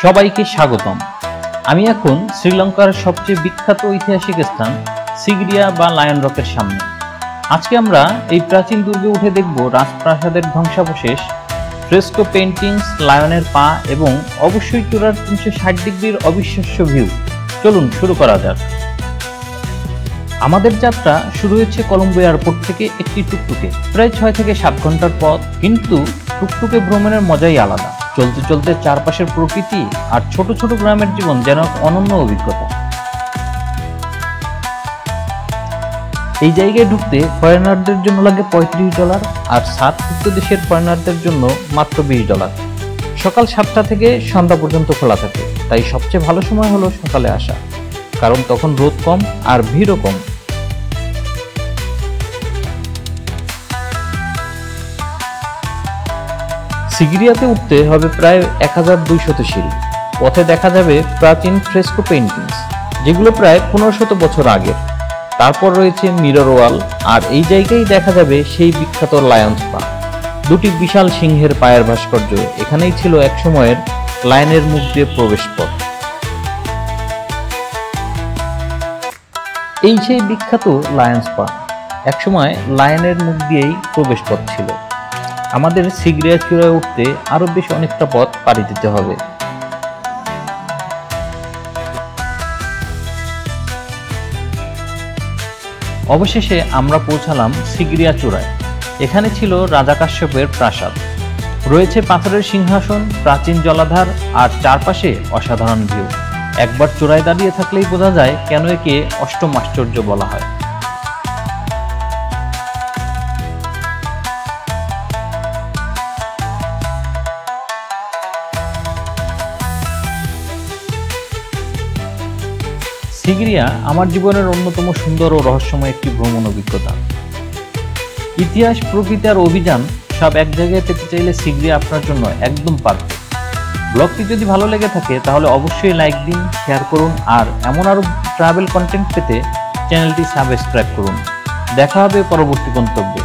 সবাইকে স্বাগতম। আমি এখন শ্রীলঙ্কার সবচেয়ে বিখ্যাত ঐতিহাসিক স্থান সিগিরিয়া বা লায়ন রকের সামনে। আজকে আমরা এই প্রাচীন দুর্গে উঠে দেখব রাজপ্রাসাদের ধ্বংসাবশেষ, ফ্রেস্কো পেইন্টিংস, লায়নের পা এবং অবশ্যই চূড়ার 360 ডিগ্রির অবিশ্বাস্য ভিউ। চলুন শুরু করা যাক। আমাদের যাত্রা শুরু হয়েছে কলম্বো এয়ারপোর্ট থেকে একটি টুকটুকে, প্রায় 6 থেকে 7 ঘন্টার পথ। কিন্তু টুকটুকে ভ্রমণের মজাই আলাদা। চলতে চলতে চারপাশের প্রকৃতি আর ছোট ছোট গ্রামের জীবন যেন অনন্য অভিজ্ঞতা। এই জায়গায় ঢুকতে ফরেনারদের জন্য লাগে $35 আর সার্কভুক্ত দেশের ফরেনারদের জন্য মাত্র $20। সকাল 7টা থেকে সন্ধ্যা পর্যন্ত খোলা থাকে, তাই সবচেয়ে ভালো সময় হলো সকালে আসা, কারণ তখন রোদ কম আর ভিড়ও কম। সিগিরিয়াতে উঠতে হবে প্রায় 1200 সিঁড়ি। পথে দেখা যাবে প্রাচীন ফ্রেস্কো পেইন্টিংস, যেগুলো প্রায় 1500 বছর আগের। তারপর রয়েছে মিরর ওয়াল, আর এই জায়গায় দেখা যাবে সেই বিখ্যাত লায়ন্স পা, দুটি বিশাল সিংহের পায়ের ভাস্কর্য। এখানেই ছিল এক সময়ের লায়নের মুখ দিয়ে প্রবেশ পথ। এই সেই বিখ্যাত লায়ন্স পা, একসময় লায়নের মুখ দিয়েই প্রবেশ পথ ছিল। আমাদের সিগিরিয়া চূড়ায় উঠতে আরো বেশ অনেকটা পথ পাড়ি দিতে হবে। অবশেষে আমরা পৌঁছালাম সিগিরিয়া চূড়ায়। এখানে ছিল রাজা কাশ্যপের প্রাসাদ, রয়েছে পাথরের সিংহাসন, প্রাচীন জলাধার আর চারপাশে অসাধারণ ভিউ। একবার চূড়ায় দাঁড়িয়ে থাকলেই বোঝা যায় কেন একে অষ্টম আশ্চর্য বলা হয়। সিগিরিয়া আমার জীবনের অন্যতম সুন্দর ও রহস্যময় একটি ভ্রমণ অভিজ্ঞতা। ইতিহাস, প্রকৃতি আর অভিযান সব এক জায়গায় পেতে চাইলে সিগিরিয়া আপনার জন্য একদম পারফেক্ট। ব্লগটি যদি ভালো লেগে থাকে তাহলে অবশ্যই লাইক দিন, শেয়ার করুন, আর এমন আরো ট্রাভেল কন্টেন্ট পেতে চ্যানেলটি সাবস্ক্রাইব করুন। দেখা হবে পরবর্তী গন্তব্যে।